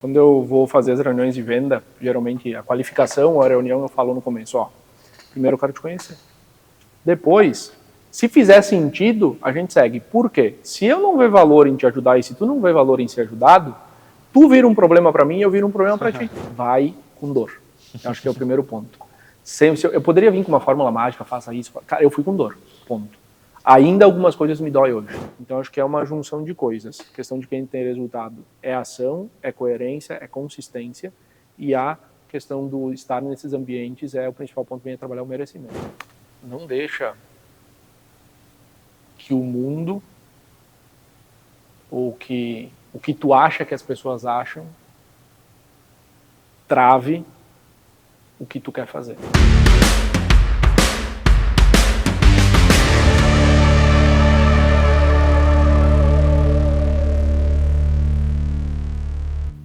Quando eu vou fazer as reuniões de venda, geralmente a qualificação ou a reunião eu falo no começo, ó, primeiro eu quero te conhecer. Depois, se fizer sentido, a gente segue. Por quê? Se eu não ver valor em te ajudar e se tu não vê valor em ser ajudado, tu vira um problema para mim e eu viro um problema para ti. Vai com dor. Eu acho que é o primeiro ponto. Eu poderia vir com uma fórmula mágica, faça isso. Cara, eu fui com dor. Ponto. Ainda algumas coisas me dói hoje. Então, acho que é uma junção de coisas. A questão de quem tem resultado é ação, é coerência, é consistência. E a questão do estar nesses ambientes é o principal ponto que vem a trabalhar o merecimento. Não deixa que o mundo ou que o que tu acha que as pessoas acham trave o que tu quer fazer.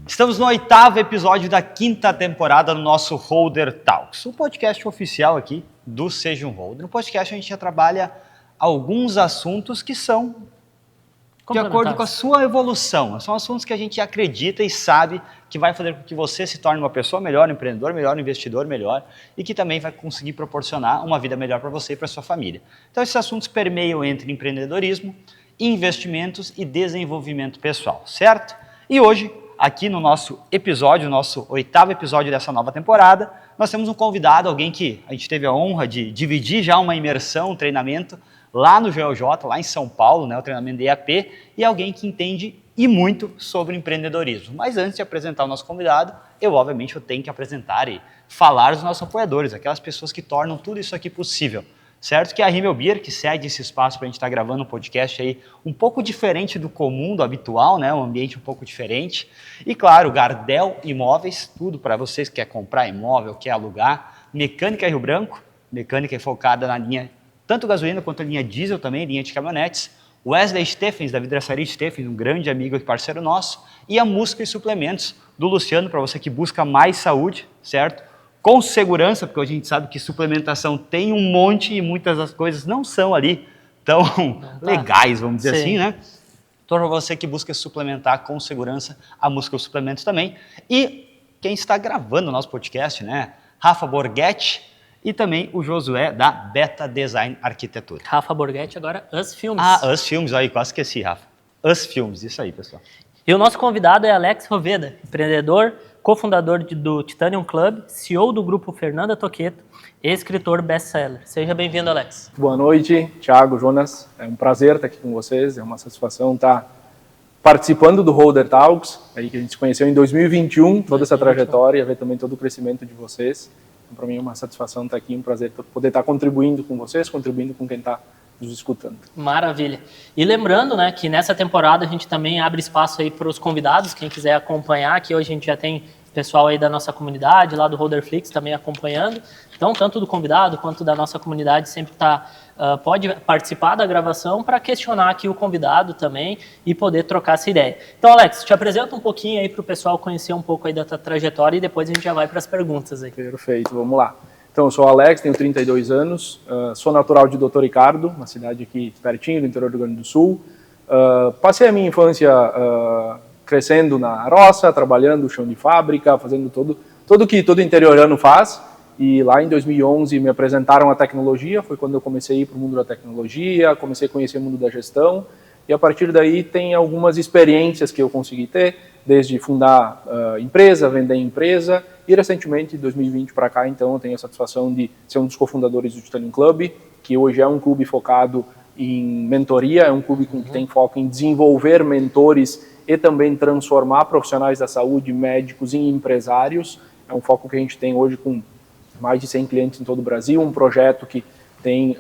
Estamos no 8º episódio da 5ª temporada do nosso Holder Talks, o podcast oficial aqui do Seja um Holder. No podcast a gente já trabalha alguns assuntos que são de acordo com a sua evolução. São assuntos que a gente acredita e sabe que vai fazer com que você se torne uma pessoa melhor, um empreendedor melhor, um investidor melhor e que também vai conseguir proporcionar uma vida melhor para você e para sua família. Então esses assuntos permeiam entre empreendedorismo, investimentos e desenvolvimento pessoal, certo? E hoje, aqui no nosso episódio, nosso 8º episódio dessa nova temporada, nós temos um convidado, alguém que a gente teve a honra de dividir já uma imersão, um treinamento lá no GeoJ, lá em São Paulo, né, o treinamento de EAP, e alguém que entende e muito sobre empreendedorismo. Mas antes de apresentar o nosso convidado, eu tenho que apresentar e falar dos nossos apoiadores, aquelas pessoas que tornam tudo isso aqui possível. Certo? Que é a Rimmel Beer, que cede esse espaço para a gente estar gravando um podcast aí um pouco diferente do comum, do habitual, né? Um ambiente um pouco diferente. E claro, Gardel Imóveis, tudo para vocês que quer comprar imóvel, quer alugar. Mecânica Rio Branco, mecânica focada na linha, tanto gasolina quanto a linha diesel também, linha de caminhonetes. Wesley Stephens, da Vidraçaria Stephens, um grande amigo e parceiro nosso. E a Música e Suplementos, do Luciano, para você que busca mais saúde, certo? Com segurança, porque hoje a gente sabe que suplementação tem um monte e muitas das coisas não são ali tão legais, vamos dizer assim, né? Então, para você que busca suplementar com segurança, a Música e Suplementos também. E quem está gravando o nosso podcast, né? Rafa Borghetti e também o Josué da Beta Design Arquitetura. Rafa Borghetti, agora Us Filmes. Ah, Us Filmes, aí, quase esqueci, Rafa. Us Filmes, isso aí, pessoal. E o nosso convidado é Alex Roveda, empreendedor, cofundador do Titanium Club, CEO do grupo Fernanda Toqueto e escritor best-seller. Seja bem-vindo, Alex. Boa noite, Thiago, Jonas. É um prazer estar aqui com vocês, é uma satisfação estar participando do Holder Talks, aí que a gente se conheceu em 2021, toda essa trajetória, ver também todo o crescimento de vocês. Então, para mim é uma satisfação estar aqui, um prazer poder estar contribuindo com vocês, contribuindo com quem está nos escutando. Maravilha. E lembrando, né, que nessa temporada a gente também abre espaço aí para os convidados, quem quiser acompanhar, que hoje a gente já tem pessoal aí da nossa comunidade, lá do Holderflix também acompanhando. Então, tanto do convidado quanto da nossa comunidade sempre pode participar da gravação para questionar aqui o convidado também e poder trocar essa ideia. Então, Alex, te apresenta um pouquinho aí para o pessoal conhecer um pouco aí da tua trajetória e depois a gente já vai para as perguntas aí. Perfeito, vamos lá. Então, eu sou o Alex, tenho 32 anos, sou natural de Doutor Ricardo, uma cidade aqui pertinho do interior do Rio Grande do Sul. Passei a minha infância crescendo na roça, trabalhando chão de fábrica, fazendo tudo o que todo interiorano faz. E lá em 2011 me apresentaram a tecnologia, foi quando eu comecei a ir para o mundo da tecnologia, comecei a conhecer o mundo da gestão. E a partir daí tem algumas experiências que eu consegui ter, desde fundar empresa, vender empresa, e recentemente, de 2020 para cá, então, eu tenho a satisfação de ser um dos cofundadores do Titanium Club, que hoje é um clube focado em mentoria, é um clube que tem foco em desenvolver mentores e também transformar profissionais da saúde, médicos, em empresários. É um foco que a gente tem hoje com mais de 100 clientes em todo o Brasil, um projeto que tem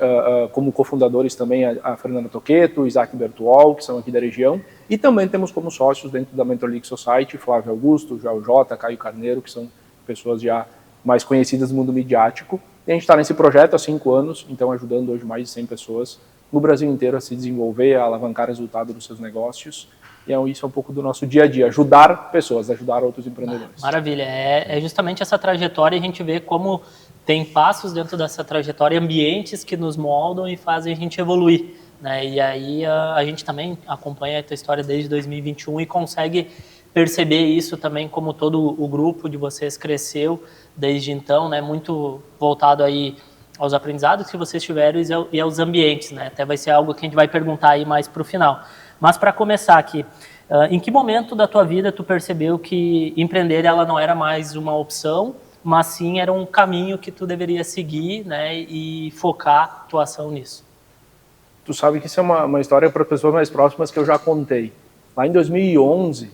como cofundadores também a Fernanda Toqueto, o Isaac Bertuol, que são aqui da região, e também temos como sócios dentro da Mentor League Society, Flávio Augusto, Joel J, Caio Carneiro, que são pessoas já mais conhecidas do mundo midiático. E a gente está nesse projeto há 5 anos, então ajudando hoje mais de 100 pessoas no Brasil inteiro a se desenvolver, a alavancar resultado dos seus negócios. E isso é um pouco do nosso dia a dia, ajudar pessoas, ajudar outros empreendedores. Maravilha, é justamente essa trajetória, a gente vê como tem passos dentro dessa trajetória, ambientes que nos moldam e fazem a gente evoluir, né? E aí a gente também acompanha a tua história desde 2021 e consegue perceber isso também, como todo o grupo de vocês cresceu desde então, né? Muito voltado aí aos aprendizados que vocês tiveram e aos ambientes, né? Até vai ser algo que a gente vai perguntar aí mais para o final. Mas para começar aqui, em que momento da tua vida tu percebeu que empreender ela não era mais uma opção, mas sim era um caminho que tu deveria seguir, né? E focar tua ação nisso? Tu sabe que isso é uma história para pessoas mais próximas que eu já contei. Lá em 2011,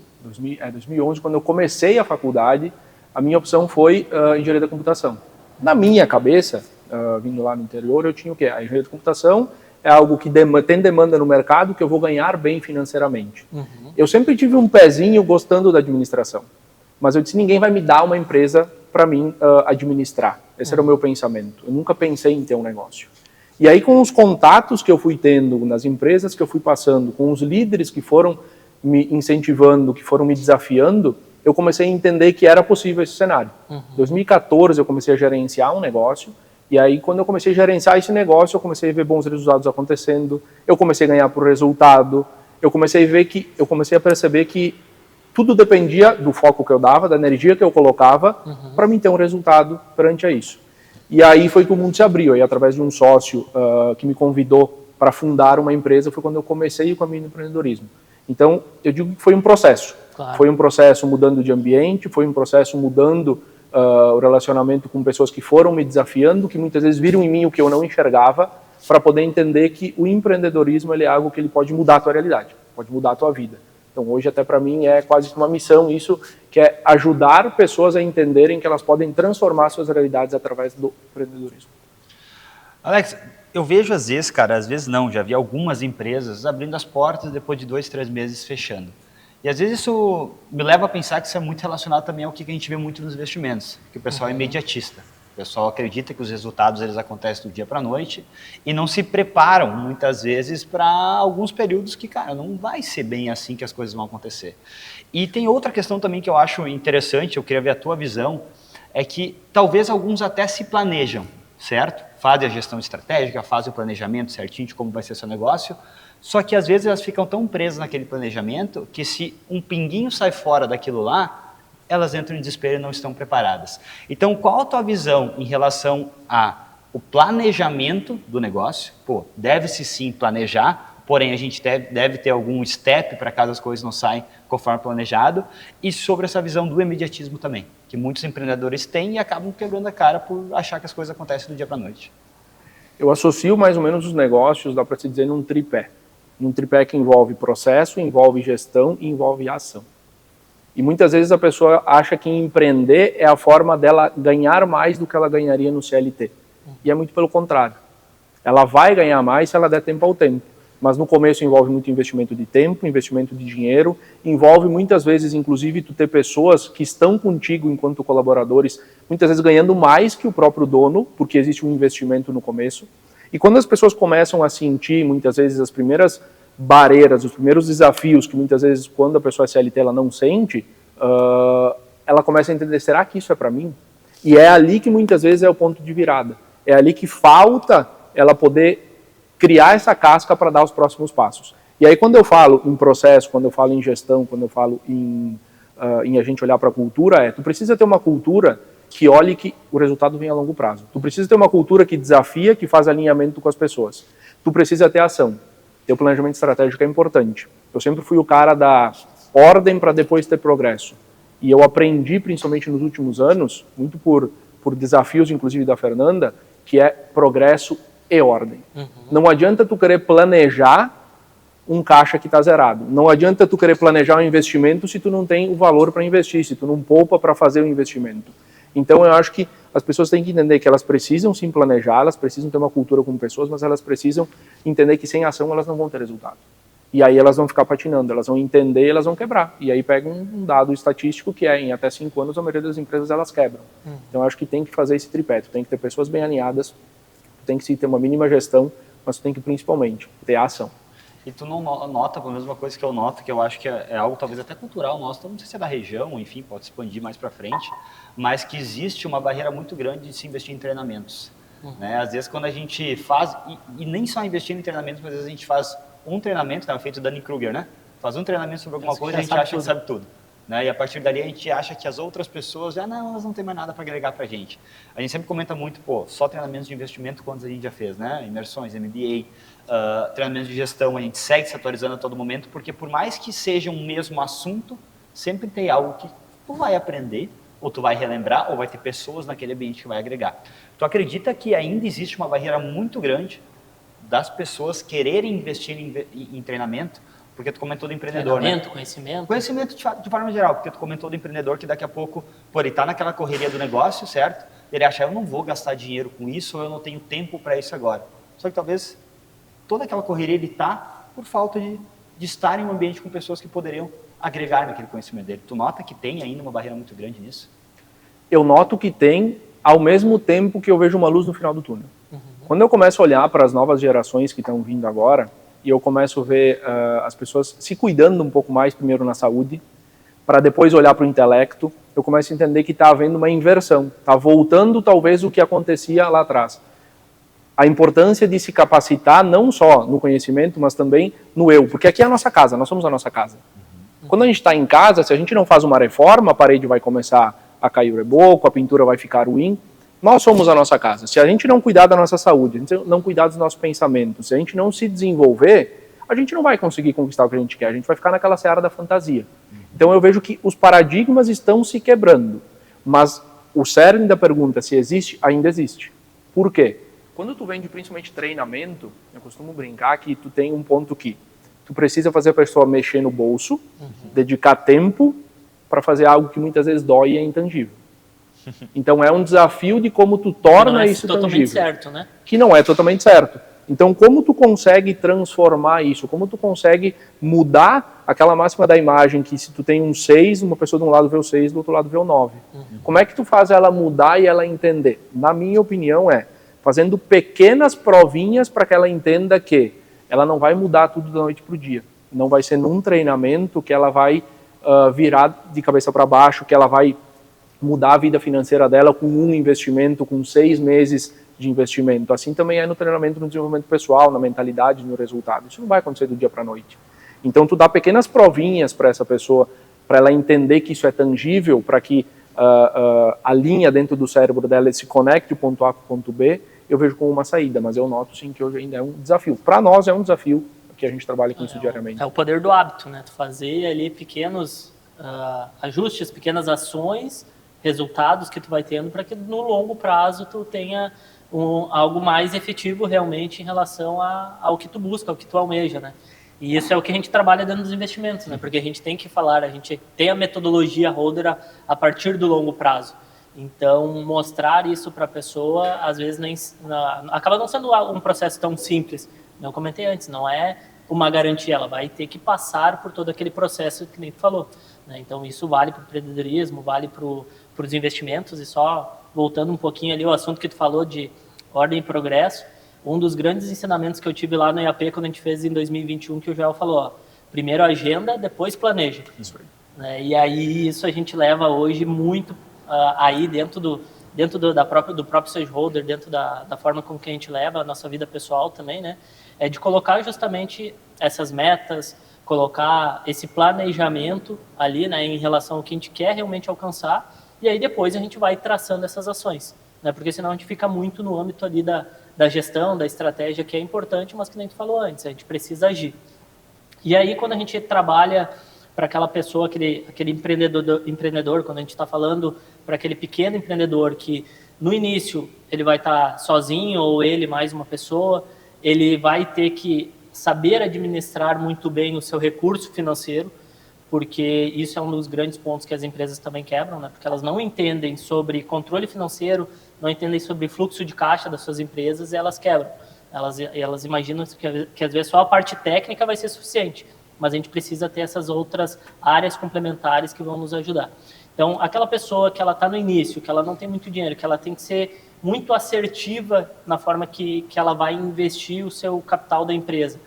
quando eu comecei a faculdade, a minha opção foi engenharia da computação. Na minha cabeça, vindo lá no interior, eu tinha o quê? A engenharia de computação é algo que tem demanda no mercado, que eu vou ganhar bem financeiramente. Eu sempre tive um pezinho gostando da administração, mas eu disse, ninguém vai me dar uma empresa para mim administrar. Esse era o meu pensamento. Eu nunca pensei em ter um negócio. E aí, com os contatos que eu fui tendo nas empresas que eu fui passando, com os líderes que foram me incentivando, que foram me desafiando, eu comecei a entender que era possível esse cenário. Em 2014, eu comecei a gerenciar um negócio, e aí, quando eu comecei a gerenciar esse negócio, eu comecei a ver bons resultados acontecendo, eu comecei a ganhar por resultado, eu comecei a perceber que tudo dependia do foco que eu dava, da energia que eu colocava, para mim ter um resultado perante a isso. E aí foi que o mundo se abriu, aí através de um sócio que me convidou para fundar uma empresa, foi quando eu comecei o caminho do empreendedorismo. Então, eu digo que foi um processo. Claro. Foi um processo mudando de ambiente, foi um processo mudando o relacionamento com pessoas que foram me desafiando, que muitas vezes viram em mim o que eu não enxergava, para poder entender que o empreendedorismo ele é algo que ele pode mudar a tua realidade, pode mudar a tua vida. Então, hoje, até para mim, é quase que uma missão isso, que é ajudar pessoas a entenderem que elas podem transformar suas realidades através do empreendedorismo. Alex, eu vejo às vezes, cara, às vezes não, já vi algumas empresas abrindo as portas depois de 2, 3 meses fechando. E às vezes isso me leva a pensar que isso é muito relacionado também ao que a gente vê muito nos investimentos, que o pessoal é imediatista. O pessoal acredita que os resultados eles acontecem do dia para a noite e não se preparam muitas vezes para alguns períodos que, cara, não vai ser bem assim que as coisas vão acontecer. E tem outra questão também que eu acho interessante, eu queria ver a tua visão, é que talvez alguns até se planejam, certo? Fazem a gestão estratégica, fazem o planejamento certinho de como vai ser seu negócio, só que às vezes elas ficam tão presas naquele planejamento que se um pinguinho sai fora daquilo lá, elas entram em desespero e não estão preparadas. Então, qual a tua visão em relação ao planejamento do negócio? Pô, deve-se sim planejar, porém a gente deve ter algum step para caso as coisas não saem conforme planejado, e sobre essa visão do imediatismo também, que muitos empreendedores têm e acabam quebrando a cara por achar que as coisas acontecem do dia para a noite. Eu associo mais ou menos os negócios, dá para se dizer, num tripé. Num tripé que envolve processo, envolve gestão e envolve ação. E muitas vezes a pessoa acha que empreender é a forma dela ganhar mais do que ela ganharia no CLT. E é muito pelo contrário. Ela vai ganhar mais se ela der tempo ao tempo. Mas no começo envolve muito investimento de tempo, investimento de dinheiro, envolve muitas vezes, inclusive, tu ter pessoas que estão contigo enquanto colaboradores, muitas vezes ganhando mais que o próprio dono, porque existe um investimento no começo. E quando as pessoas começam a sentir, muitas vezes, as primeiras barreiras, os primeiros desafios que muitas vezes quando a pessoa é CLT ela não sente, ela começa a entender, será que isso é para mim? E é ali que muitas vezes é o ponto de virada. É ali que falta ela poder criar essa casca para dar os próximos passos. E aí quando eu falo em processo, quando eu falo em gestão, quando eu falo em a gente olhar para a cultura, tu precisa ter uma cultura que olhe que o resultado vem a longo prazo. Tu precisa ter uma cultura que desafia, que faz alinhamento com as pessoas. Tu precisa ter ação. Ter o planejamento estratégico é importante. Eu sempre fui o cara da ordem para depois ter progresso. E eu aprendi, principalmente nos últimos anos, muito por desafios, inclusive da Fernanda, que é progresso e ordem. Não adianta tu querer planejar um caixa que está zerado. Não adianta tu querer planejar um investimento se tu não tem o valor para investir, se tu não poupa para fazer o investimento. Então eu acho que as pessoas têm que entender que elas precisam sim planejar, elas precisam ter uma cultura com pessoas, mas elas precisam entender que sem ação elas não vão ter resultado. E aí elas vão ficar patinando, elas vão entender e elas vão quebrar. E aí pega um dado estatístico que é em até 5 anos a maioria das empresas elas quebram. Então eu acho que tem que fazer esse tripé, tu tem que ter pessoas bem alinhadas, tu tem que sim ter uma mínima gestão, mas tu tem que principalmente ter a ação. E tu não nota, pelo menos uma coisa que eu noto, que eu acho que é algo talvez até cultural nosso, não sei se é da região, enfim, pode expandir mais para frente, mas que existe uma barreira muito grande de se investir em treinamentos. Né? Às vezes quando a gente faz, e nem só investir em treinamentos, mas às vezes a gente faz um treinamento, feito Dunning-Kruger, né? Faz um treinamento sobre alguma coisa e a gente acha que sabe tudo. né? E a partir dali a gente acha que as outras pessoas já não, elas não têm mais nada para agregar para a gente. A gente sempre comenta muito, pô, só treinamentos de investimento quantos a gente já fez, né? Imersões, MBA, treinamentos de gestão, a gente segue se atualizando a todo momento, porque por mais que seja um mesmo assunto, sempre tem algo que tu vai aprender, ou tu vai relembrar, ou vai ter pessoas naquele ambiente que vai agregar. Tu acredita que ainda existe uma barreira muito grande das pessoas quererem investir em treinamento? Porque tu comentou do empreendedor, Treinamento, né? conhecimento. Conhecimento de forma geral, porque tu comentou do empreendedor que daqui a pouco, pô, ele está naquela correria do negócio, certo? Ele acha, eu não vou gastar dinheiro com isso, ou eu não tenho tempo para isso agora. Só que talvez toda aquela correria ele está por falta de estar em um ambiente com pessoas que poderiam agregar naquele conhecimento dele. Tu nota que tem ainda uma barreira muito grande nisso? Eu noto que tem, ao mesmo tempo que eu vejo uma luz no final do túnel. Quando eu começo a olhar para as novas gerações que estão vindo agora, e eu começo a ver as pessoas se cuidando um pouco mais, primeiro na saúde, para depois olhar para o intelecto, eu começo a entender que está havendo uma inversão, está voltando talvez o que acontecia lá atrás. A importância de se capacitar não só no conhecimento, mas também no eu, porque aqui é a nossa casa, nós somos a nossa casa. Quando a gente está em casa, se a gente não faz uma reforma, a parede vai começar a cair o reboco, a pintura vai ficar ruim. Nós somos a nossa casa. Se a gente não cuidar da nossa saúde, se a gente não cuidar dos nossos pensamentos, se a gente não se desenvolver, a gente não vai conseguir conquistar o que a gente quer, a gente vai ficar naquela seara da fantasia. Então eu vejo que os paradigmas estão se quebrando, mas o cerne da pergunta, se existe, ainda existe. Por quê? Quando tu vende principalmente treinamento, eu costumo brincar que tu tem um ponto que tu precisa fazer a pessoa mexer no bolso, dedicar tempo para fazer algo que muitas vezes dói e é intangível. Então é um desafio de como tu torna isso tangível. Totalmente certo, né? Que não é totalmente certo. Então como tu consegue transformar isso? Como tu consegue mudar aquela máxima da imagem que se tu tem um 6, uma pessoa de um lado vê o 6, do outro lado vê o 9. Como é que tu faz ela mudar e ela entender? Na minha opinião é fazendo pequenas provinhas para que ela entenda que ela não vai mudar tudo da noite para o dia. Não vai ser num treinamento que ela vai virar de cabeça para baixo, que ela vai mudar a vida financeira dela com um investimento, com 6 meses de investimento. Assim também é no treinamento, no desenvolvimento pessoal, na mentalidade, no resultado. Isso não vai acontecer do dia para a noite. Então, tu dá pequenas provinhas para essa pessoa, para ela entender que isso é tangível, para que a linha dentro do cérebro dela se conecte o ponto A com o ponto B, eu vejo como uma saída, mas eu noto sim que hoje ainda é um desafio. Para nós é um desafio, que a gente trabalha com isso diariamente. É o poder do hábito, né? Tu fazer ali pequenos ajustes, pequenas ações, resultados que tu vai tendo para que no longo prazo tu tenha algo mais efetivo realmente em relação ao que tu busca, ao que tu almeja, né? E isso é o que a gente trabalha dentro dos investimentos, né? Porque a gente tem que falar, a gente tem a metodologia holder a partir do longo prazo. Então, mostrar isso para a pessoa, às vezes, acaba não sendo um processo tão simples. Eu comentei antes, não é uma garantia, ela vai ter que passar por todo aquele processo que nem tu falou, né? Então, isso vale para o empreendedorismo, vale para os investimentos. E só voltando um pouquinho ali, o assunto que tu falou de ordem e progresso, um dos grandes ensinamentos que eu tive lá no IAP, quando a gente fez em 2021, que o Joel falou, ó, primeiro agenda, depois planeja. Isso aí. E aí isso a gente leva hoje muito aí dentro do próprio stakeholder, dentro da forma com que a gente leva a nossa vida pessoal também, né? É de colocar justamente essas metas, colocar esse planejamento ali, né, em relação ao que a gente quer realmente alcançar, e aí depois a gente vai traçando essas ações, né? Porque senão a gente fica muito no âmbito ali da gestão, da estratégia, que é importante, mas que nem tu falou antes, a gente precisa agir. E aí quando a gente trabalha para aquela pessoa, aquele empreendedor, quando a gente está falando para aquele pequeno empreendedor que no início ele vai estar sozinho ou ele mais uma pessoa, ele vai ter que saber administrar muito bem o seu recurso financeiro, porque isso é um dos grandes pontos que as empresas também quebram, né? Porque elas não entendem sobre controle financeiro, não entendem sobre fluxo de caixa das suas empresas e elas quebram. Elas imaginam que às vezes só a parte técnica vai ser suficiente, mas a gente precisa ter essas outras áreas complementares que vão nos ajudar. Então, aquela pessoa que ela está no início, que ela não tem muito dinheiro, que ela tem que ser muito assertiva na forma que ela vai investir o seu capital da empresa.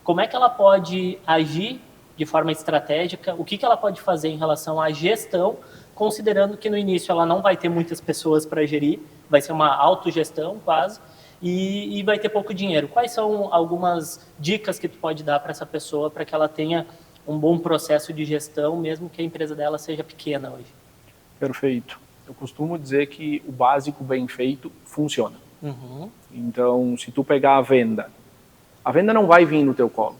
Como é que ela pode agir de forma estratégica? O que ela pode fazer em relação à gestão, considerando que no início ela não vai ter muitas pessoas para gerir, vai ser uma autogestão quase, e vai ter pouco dinheiro. Quais são algumas dicas que tu pode dar para essa pessoa para que ela tenha um bom processo de gestão, mesmo que a empresa dela seja pequena hoje. Perfeito. Eu costumo dizer que o básico bem feito funciona. Então, se tu pegar a venda não vai vir no teu colo.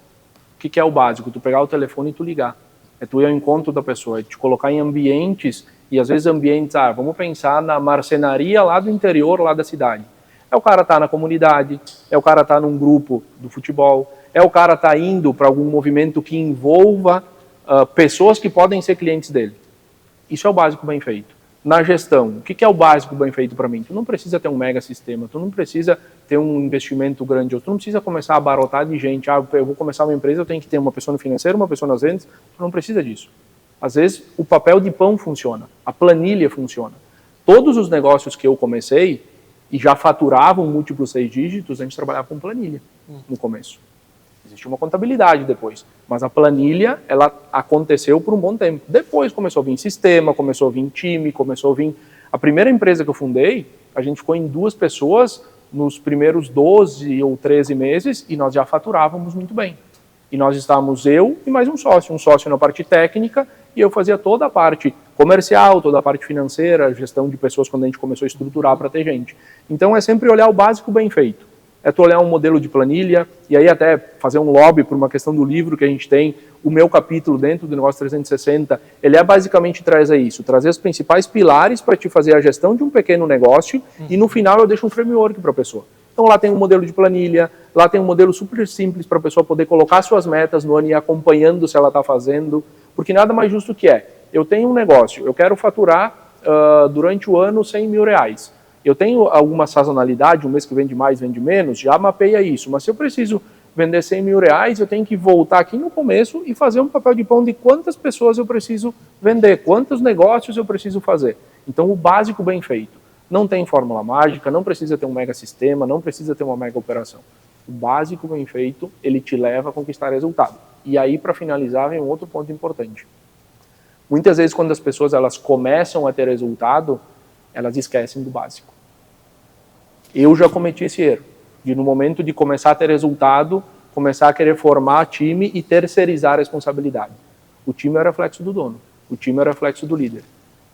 O que é o básico? Tu pegar o telefone e tu ligar. É tu ir ao encontro da pessoa, é te colocar em ambientes, e às vezes ambientes, vamos pensar na marcenaria lá do interior, lá da cidade. É o cara tá na comunidade, é o cara tá num grupo do futebol, é o cara tá indo para algum movimento que envolva pessoas que podem ser clientes dele. Isso é o básico bem feito. Na gestão, o que é o básico bem feito para mim? Tu não precisa ter um mega sistema, tu não precisa ter um investimento grande, tu não precisa começar a abarrotar de gente, eu vou começar uma empresa, eu tenho que ter uma pessoa no financeiro, uma pessoa nas vendas, tu não precisa disso. Às vezes, o papel de pão funciona, a planilha funciona. Todos os negócios que eu comecei e já faturavam múltiplos 6 dígitos, a gente trabalhava com planilha no começo. Existe uma contabilidade depois, mas a planilha, ela aconteceu por um bom tempo. Depois começou a vir sistema, começou a vir time, começou a vir... A primeira empresa que eu fundei, a gente ficou em 2 pessoas nos primeiros 12 ou 13 meses e nós já faturávamos muito bem. E nós estávamos eu e mais um sócio na parte técnica, e eu fazia toda a parte comercial, toda a parte financeira, gestão de pessoas quando a gente começou a estruturar para ter gente. Então é sempre olhar o básico bem feito. É tu olhar um modelo de planilha, e aí até fazer um lobby por uma questão do livro que a gente tem, o meu capítulo dentro do Negócio 360, ele basicamente trazer isso, trazer os principais pilares para te fazer a gestão de um pequeno negócio, e no final eu deixo um framework para a pessoa. Então lá tem um modelo de planilha, lá tem um modelo super simples para a pessoa poder colocar suas metas no ano e ir acompanhando se ela está fazendo, porque nada mais justo que eu tenho um negócio, eu quero faturar durante o ano 100 mil reais. Eu tenho alguma sazonalidade, um mês que vende mais, vende menos, já mapeia isso. Mas se eu preciso vender 100 mil reais, eu tenho que voltar aqui no começo e fazer um papel de pão de quantas pessoas eu preciso vender, quantos negócios eu preciso fazer. Então, o básico bem feito. Não tem fórmula mágica, não precisa ter um mega sistema, não precisa ter uma mega operação. O básico bem feito, ele te leva a conquistar resultado. E aí, para finalizar, vem um outro ponto importante. Muitas vezes, quando as pessoas elas começam a ter resultado, elas esquecem do básico. Eu já cometi esse erro, de no momento de começar a ter resultado, começar a querer formar time e terceirizar a responsabilidade. O time é reflexo do dono, o time é reflexo do líder.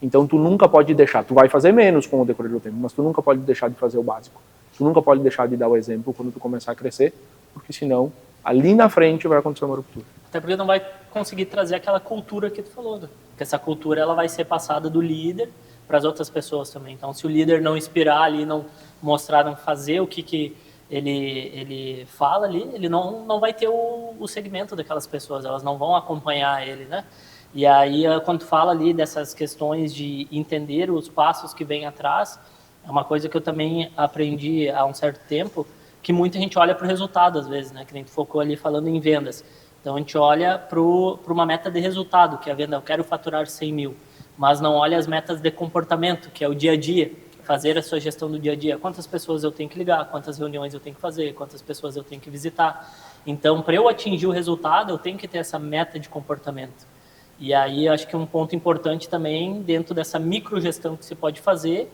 Então tu nunca pode deixar, tu vai fazer menos com o decorrer do tempo, mas tu nunca pode deixar de fazer o básico. Tu nunca pode deixar de dar o exemplo quando tu começar a crescer, porque senão ali na frente vai acontecer uma ruptura. Até porque não vai conseguir trazer aquela cultura que tu falou, né? Porque essa cultura ela vai ser passada do líder para as outras pessoas também. Então, se o líder não inspirar ali, não mostrar, não fazer o que ele fala ali, ele não vai ter o segmento daquelas pessoas, elas não vão acompanhar ele, né? E aí, quando tu fala ali dessas questões de entender os passos que vêm atrás, é uma coisa que eu também aprendi há um certo tempo, que muita gente olha para o resultado, às vezes, né? Que nem tu focou ali falando em vendas. Então, a gente olha para uma meta de resultado, que é a venda, eu quero faturar 100 mil, mas não olha as metas de comportamento, que é o dia a dia, fazer a sua gestão do dia a dia. Quantas pessoas eu tenho que ligar, quantas reuniões eu tenho que fazer, quantas pessoas eu tenho que visitar. Então, para eu atingir o resultado, eu tenho que ter essa meta de comportamento. E aí, acho que um ponto importante também, dentro dessa microgestão que se pode fazer,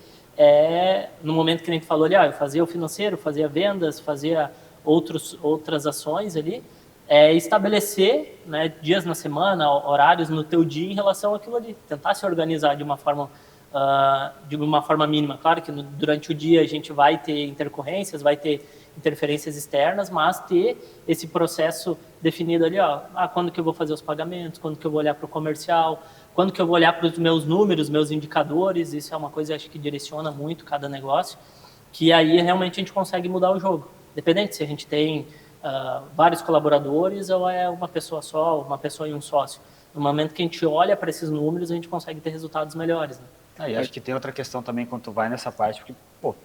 no momento que a gente falou ali, eu fazia o financeiro, fazia vendas, fazia outras ações ali, estabelecer, né, dias na semana, horários no teu dia em relação àquilo ali, tentar se organizar de uma forma mínima. Claro que durante o dia a gente vai ter intercorrências, vai ter interferências externas, mas ter esse processo definido ali, quando que eu vou fazer os pagamentos, quando que eu vou olhar para o comercial, quando que eu vou olhar para os meus números, meus indicadores. Isso é uma coisa, acho que direciona muito cada negócio, que aí realmente a gente consegue mudar o jogo. Independente se a gente tem vários colaboradores ou é uma pessoa só, uma pessoa e um sócio. No momento que a gente olha para esses números, a gente consegue ter resultados melhores, né? E acho que tem outra questão também quando tu vai nessa parte, porque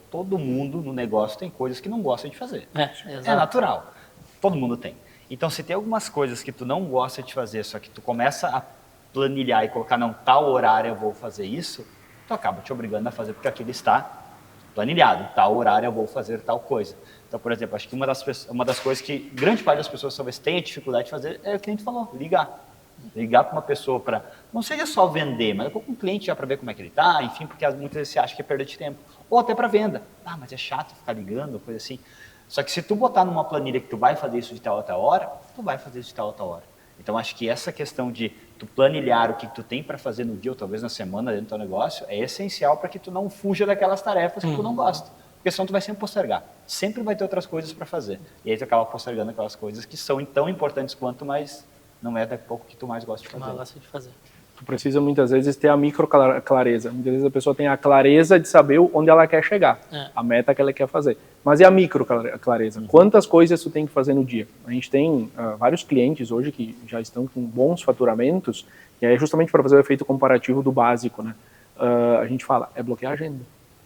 todo mundo no negócio tem coisas que não gosta de fazer. É natural. Todo mundo tem. Então, se tem algumas coisas que tu não gosta de fazer, só que tu começa a planilhar e colocar, não, tal horário eu vou fazer isso, tu acaba te obrigando a fazer, porque aquilo está planilhado. Tal horário eu vou fazer tal coisa. Então, por exemplo, acho que uma das coisas que grande parte das pessoas talvez tenha dificuldade de fazer é o que a gente falou, ligar. Ligar para uma pessoa para, não seja só vender, mas com um cliente já para ver como é que ele está, enfim, porque muitas vezes você acha que é perda de tempo. Ou até para venda. Mas é chato ficar ligando, coisa assim. Só que se tu botar numa planilha que tu vai fazer isso de tal a tal hora, tu vai fazer isso de tal a tal hora. Então, acho que essa questão de tu planilhar o que tu tem para fazer no dia ou talvez na semana dentro do teu negócio é essencial para que tu não fuja daquelas tarefas que tu não gosta. Porque senão tu vai sempre postergar. Sempre vai ter outras coisas para fazer. E aí tu acaba postergando aquelas coisas que são tão importantes quanto, mas não é daqui a pouco que tu mais gosta de fazer. Tu precisa muitas vezes ter a micro clareza. Muitas vezes a pessoa tem a clareza de saber onde ela quer chegar, a meta que ela quer fazer. Mas e a micro clareza? Quantas coisas tu tem que fazer no dia? A gente tem vários clientes hoje que já estão com bons faturamentos, e aí é justamente para fazer o efeito comparativo do básico, né? A gente fala, é bloquear a agenda.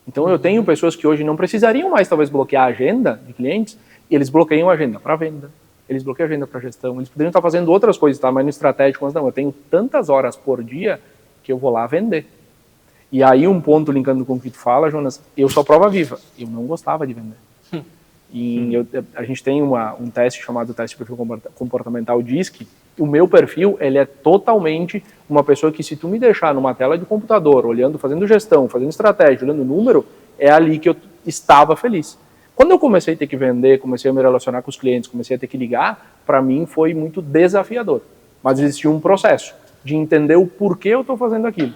Então eu tenho pessoas que hoje não precisariam mais talvez bloquear a agenda de clientes, e eles bloqueiam a agenda para venda. Eles bloqueiam a agenda para gestão, eles poderiam estar fazendo outras coisas, tá? Mas no estratégico, mas não, eu tenho tantas horas por dia que eu vou lá vender. E aí um ponto linkando com o que tu fala, Jonas, eu sou prova viva, eu não gostava de vender. E a gente tem um teste chamado teste de perfil comportamental DISC, o meu perfil, ele é totalmente uma pessoa que se tu me deixar numa tela de computador, olhando, fazendo gestão, fazendo estratégia, olhando número, é ali que eu estava feliz. Quando eu comecei a ter que vender, comecei a me relacionar com os clientes, comecei a ter que ligar, para mim foi muito desafiador. Mas existia um processo de entender o porquê eu estou fazendo aquilo.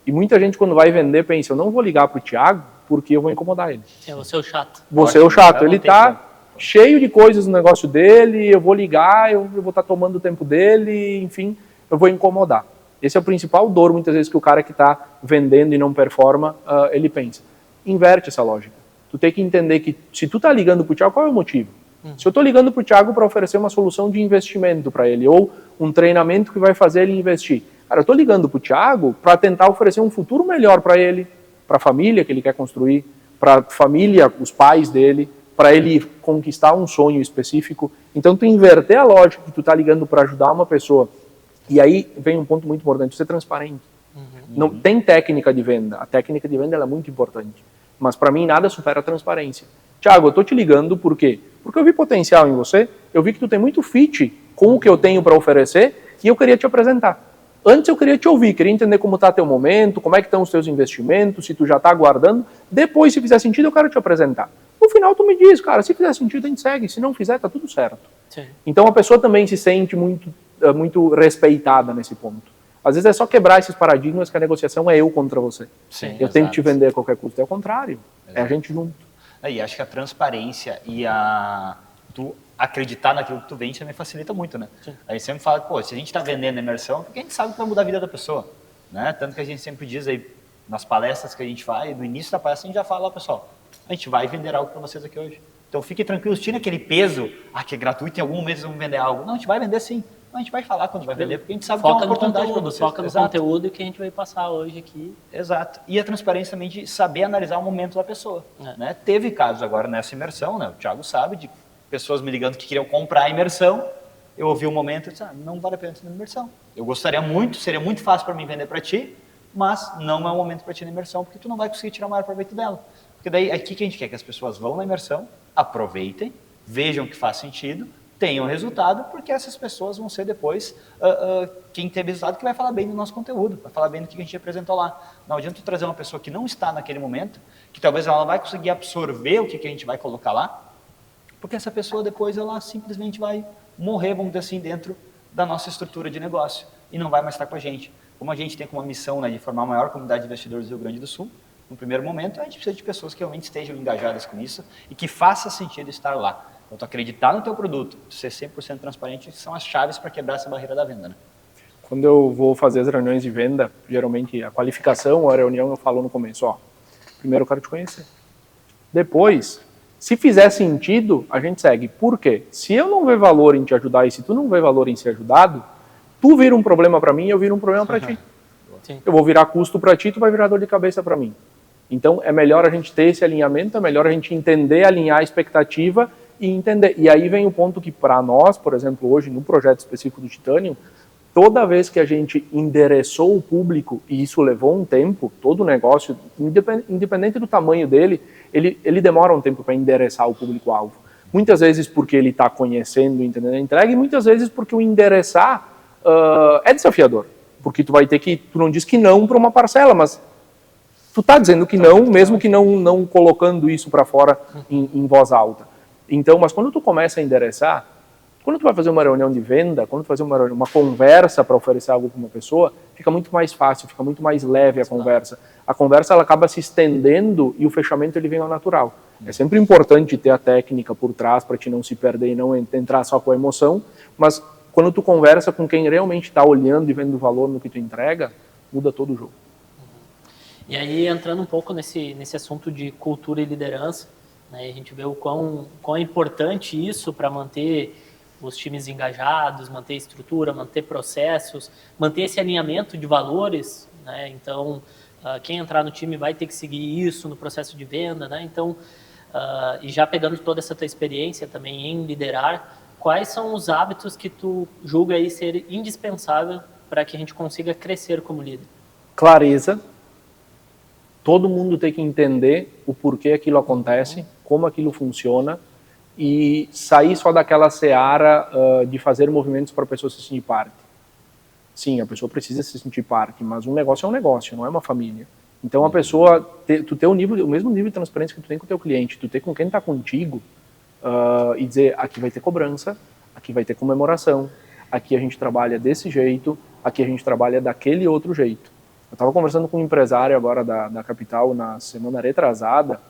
E muita gente, quando vai vender, pensa, eu não vou ligar para o Thiago porque eu vou incomodar ele. Vou ser o chato. Vou ser o chato. Ele está cheio de coisas no negócio dele, eu vou ligar, eu vou estar tomando o tempo dele, enfim, eu vou incomodar. Esse é o principal dor, muitas vezes, que o cara que está vendendo e não performa, ele pensa. Inverte essa lógica. Tu tem que entender que se tu tá ligando pro Thiago, qual é o motivo? Se eu tô ligando pro Thiago para oferecer uma solução de investimento para ele, ou um treinamento que vai fazer ele investir. Cara, eu tô ligando pro Thiago para tentar oferecer um futuro melhor para ele, para a família que ele quer construir, para a família, os pais dele, para ele conquistar um sonho específico. Então tu inverter a lógica que tu tá ligando para ajudar uma pessoa. E aí vem um ponto muito importante, ser transparente. Não tem técnica de venda. A técnica de venda ela é muito importante. Mas para mim nada supera a transparência. Thiago, eu tô te ligando por quê? Porque eu vi potencial em você, eu vi que tu tem muito fit com o que eu tenho para oferecer e eu queria te apresentar. Antes eu queria te ouvir, queria entender como está teu momento, como é que estão os teus investimentos, se tu já está aguardando. Depois, se fizer sentido, eu quero te apresentar. No final tu me diz, cara, se fizer sentido a gente segue, se não fizer, tá tudo certo. Sim. Então a pessoa também se sente muito respeitada nesse ponto. Às vezes é só quebrar esses paradigmas que a negociação é eu contra você. Sim, eu tenho que te vender a qualquer custo. É o contrário. Exato. É a gente junto. E acho que a transparência e tu acreditar naquilo que tu vende também facilita muito, né? Sim. A gente sempre fala, pô, se a gente está vendendo a imersão, porque a gente sabe que vai mudar a vida da pessoa, né? Tanto que a gente sempre diz aí, nas palestras que a gente faz, no início da palestra a gente já fala, ó, pessoal, a gente vai vender algo para vocês aqui hoje. Então fiquem tranquilos, tira aquele peso, que é gratuito, em algum mês vamos vender algo. Não, a gente vai vender sim. A gente vai falar quando vai vender, porque a gente sabe que é uma oportunidade para vocês. Foca no conteúdo que a gente vai passar hoje aqui. Exato. E a transparência também de saber analisar o momento da pessoa. Né? Teve casos agora nessa imersão, né? O Thiago sabe, de pessoas me ligando que queriam comprar a imersão. Eu ouvi um momento e disse, não vale a pena ter na imersão. Eu gostaria muito, seria muito fácil para mim vender para ti, mas não é o momento para ti na imersão, porque tu não vai conseguir tirar o maior proveito dela. Porque daí, aqui que a gente quer que as pessoas vão na imersão, aproveitem, vejam que faz sentido, tenham resultado, porque essas pessoas vão ser depois quem teve resultado que vai falar bem do nosso conteúdo, vai falar bem do que a gente apresentou lá. Não adianta tu trazer uma pessoa que não está naquele momento, que talvez ela não vai conseguir absorver o que a gente vai colocar lá, porque essa pessoa depois ela simplesmente vai morrer, vamos dizer assim, dentro da nossa estrutura de negócio e não vai mais estar com a gente. Como a gente tem como missão, né, de formar a maior comunidade de investidores do Rio Grande do Sul, no primeiro momento a gente precisa de pessoas que realmente estejam engajadas com isso e que faça sentido estar lá. Então, tu acreditar no teu produto, ser 100% transparente, são as chaves para quebrar essa barreira da venda, né? Quando eu vou fazer as reuniões de venda, geralmente a qualificação ou a reunião eu falo no começo, primeiro eu quero te conhecer. Depois, se fizer sentido, a gente segue. Por quê? Se eu não ver valor em te ajudar e se tu não vê valor em ser ajudado, tu vira um problema para mim e eu viro um problema para ti. Sim. Eu vou virar custo para ti, tu vai virar dor de cabeça para mim. Então, é melhor a gente ter esse alinhamento, é melhor a gente entender, alinhar a expectativa e entender. E aí vem o ponto que para nós, por exemplo, hoje no projeto específico do Titanium, toda vez que a gente endereçou o público, e isso levou um tempo, todo o negócio, independente do tamanho dele, ele demora um tempo para endereçar o público-alvo. Muitas vezes porque ele está conhecendo, entendendo a entrega, e muitas vezes porque o endereçar é desafiador. Porque tu não diz que não para uma parcela, mas tu está dizendo que não, mesmo que não colocando isso para fora em voz alta. Então, mas quando tu começa a endereçar, Quando tu vai fazer uma reunião de venda, quando tu vai fazer uma conversa para oferecer algo para uma pessoa, fica muito mais fácil, fica muito mais leve a conversa. A conversa ela acaba se estendendo e o fechamento ele vem ao natural. É sempre importante ter a técnica por trás para te não se perder e não entrar só com a emoção, mas quando tu conversa com quem realmente está olhando e vendo valor no que tu entrega, muda todo o jogo. E aí, entrando um pouco nesse assunto de cultura e liderança, né, a gente vê o quão é importante isso para manter os times engajados, manter estrutura, manter processos, manter esse alinhamento de valores, né? Então, quem entrar no time vai ter que seguir isso no processo de venda, né? Então, e já pegando toda essa tua experiência também em liderar, quais são os hábitos que tu julga aí ser indispensável para que a gente consiga crescer como líder? Clareza. Todo mundo tem que entender o porquê aquilo acontece, como aquilo funciona, e sair só daquela seara de fazer movimentos para a pessoa se sentir parte. Sim, a pessoa precisa se sentir parte, mas um negócio é um negócio, não é uma família. Então a pessoa, tu ter o mesmo nível de transparência que tu tem com o teu cliente, tu ter com quem está contigo, e dizer, aqui vai ter cobrança, aqui vai ter comemoração, aqui a gente trabalha desse jeito, aqui a gente trabalha daquele outro jeito. Eu estava conversando com um empresário agora da capital na semana retrasada,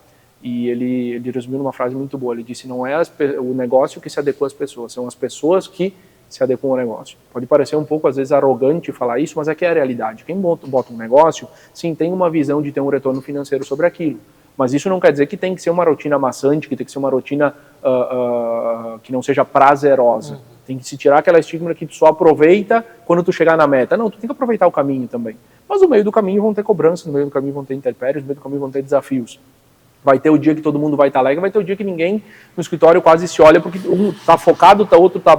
e ele resumiu numa frase muito boa. Ele disse, não é o negócio que se adequa às pessoas, são as pessoas que se adequam ao negócio. Pode parecer um pouco, às vezes, arrogante falar isso, mas é que é a realidade. Quem bota um negócio, sim, tem uma visão de ter um retorno financeiro sobre aquilo. Mas isso não quer dizer que tem que ser uma rotina maçante, que tem que ser uma rotina que não seja prazerosa. Tem que se tirar aquela estigma que tu só aproveita quando tu chegar na meta. Não, tu tem que aproveitar o caminho também. Mas no meio do caminho vão ter cobranças, no meio do caminho vão ter intempéries, no meio do caminho vão ter desafios. Vai ter o dia que todo mundo vai estar alegre, vai ter o dia que ninguém no escritório quase se olha, porque um está focado, o outro está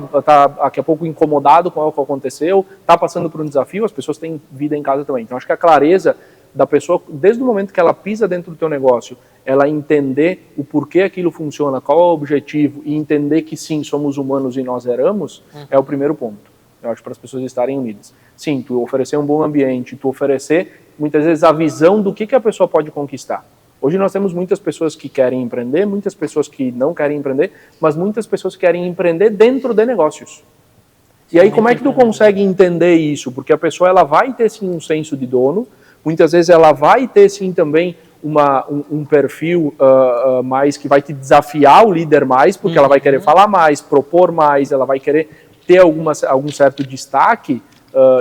daqui a pouco incomodado com o que aconteceu, está passando por um desafio, as pessoas têm vida em casa também. Então acho que a clareza da pessoa, desde o momento que ela pisa dentro do teu negócio, ela entender o porquê aquilo funciona, qual é o objetivo, e entender que sim, somos humanos e nós erramos, é o primeiro ponto. Eu acho para as pessoas estarem unidas. Sim, tu oferecer um bom ambiente, tu oferecer muitas vezes a visão do que a pessoa pode conquistar. Hoje nós temos muitas pessoas que querem empreender, muitas pessoas que não querem empreender, mas muitas pessoas que querem empreender dentro de negócios. E aí como é que tu consegue entender isso? Porque a pessoa ela vai ter sim um senso de dono, muitas vezes ela vai ter sim também um perfil mais que vai te desafiar o líder mais, porque ela vai querer falar mais, propor mais, ela vai querer ter algum certo destaque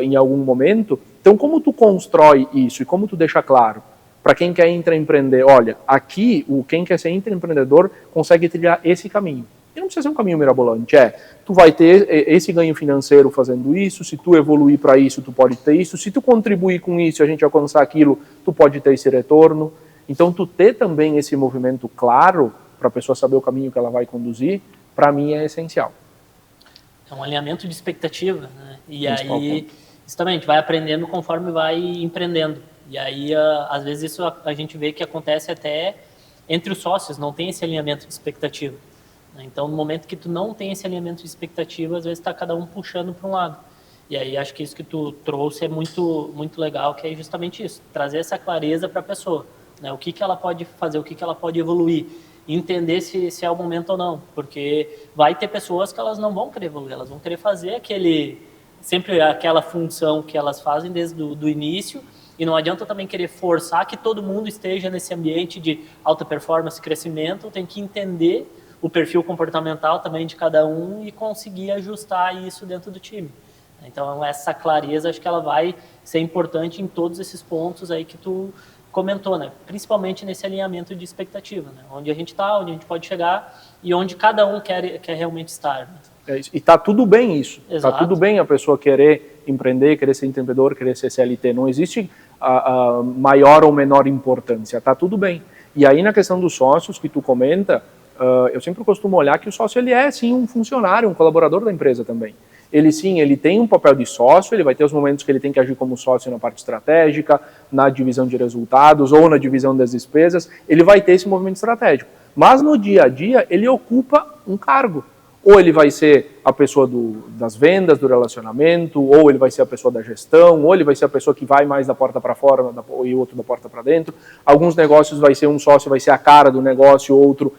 em algum momento. Então como tu constrói isso e como tu deixa claro? Para quem quer empreender, olha, aqui quem quer ser empreendedor consegue trilhar esse caminho. E não precisa ser um caminho mirabolante, tu vai ter esse ganho financeiro fazendo isso, se tu evoluir para isso, tu pode ter isso, se tu contribuir com isso e a gente alcançar aquilo, tu pode ter esse retorno. Então tu ter também esse movimento claro, para a pessoa saber o caminho que ela vai conduzir, para mim é essencial. É um alinhamento de expectativa, né? E aí, isso também, a gente vai aprendendo conforme vai empreendendo. E aí, às vezes, isso a gente vê que acontece até entre os sócios, não tem esse alinhamento de expectativa. Então, no momento que tu não tem esse alinhamento de expectativa, às vezes está cada um puxando para um lado. E aí, acho que isso que tu trouxe é muito, muito legal, que é justamente isso, trazer essa clareza para a pessoa, né? O que ela pode fazer, o que ela pode evoluir, entender se é o momento ou não, porque vai ter pessoas que elas não vão querer evoluir, elas vão querer fazer sempre aquela função que elas fazem desde o início. E não adianta também querer forçar que todo mundo esteja nesse ambiente de alta performance e crescimento, tem que entender o perfil comportamental também de cada um e conseguir ajustar isso dentro do time. Então, essa clareza, acho que ela vai ser importante em todos esses pontos aí que tu comentou, né? Principalmente nesse alinhamento de expectativa, né? Onde a gente está, onde a gente pode chegar e onde cada um quer realmente estar. Né? É isso. E está tudo bem isso. Está tudo bem a pessoa querer empreender, querer ser empreendedor, querer ser CLT. Não existe a maior ou menor importância. Está tudo bem. E aí na questão dos sócios que tu comenta, eu sempre costumo olhar que o sócio ele é sim um funcionário, um colaborador da empresa também. Ele tem um papel de sócio, ele vai ter os momentos que ele tem que agir como sócio na parte estratégica, na divisão de resultados ou na divisão das despesas, ele vai ter esse movimento estratégico. Mas no dia a dia ele ocupa um cargo. Ou ele vai ser a pessoa das vendas, do relacionamento, ou ele vai ser a pessoa da gestão, ou ele vai ser a pessoa que vai mais da porta para fora e outro da porta para dentro. Alguns negócios vai ser um sócio, vai ser a cara do negócio, outro,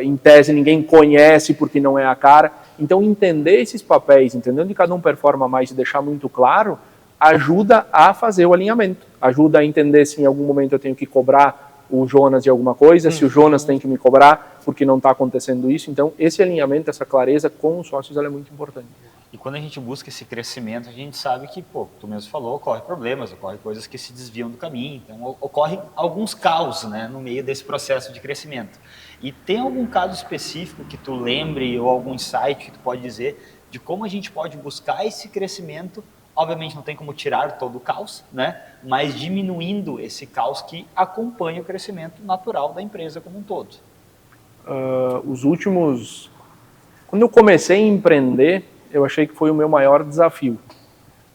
em tese, ninguém conhece porque não é a cara. Então, entender esses papéis, entender onde cada um performa mais e deixar muito claro, ajuda a fazer o alinhamento. Ajuda a entender se em algum momento eu tenho que cobrar o Jonas de alguma coisa, se o Jonas tem que me cobrar porque não está acontecendo isso. Então, esse alinhamento, essa clareza com os sócios, ela é muito importante. E quando a gente busca esse crescimento, a gente sabe que, pô, tu mesmo falou, ocorre problemas, ocorre coisas que se desviam do caminho. Então, ocorrem alguns caos, né, no meio desse processo de crescimento. E tem algum caso específico que tu lembre ou algum insight que tu pode dizer de como a gente pode buscar esse crescimento? Obviamente não tem como tirar todo o caos, né? Mas diminuindo esse caos que acompanha o crescimento natural da empresa como um todo. Quando eu comecei a empreender, eu achei que foi o meu maior desafio.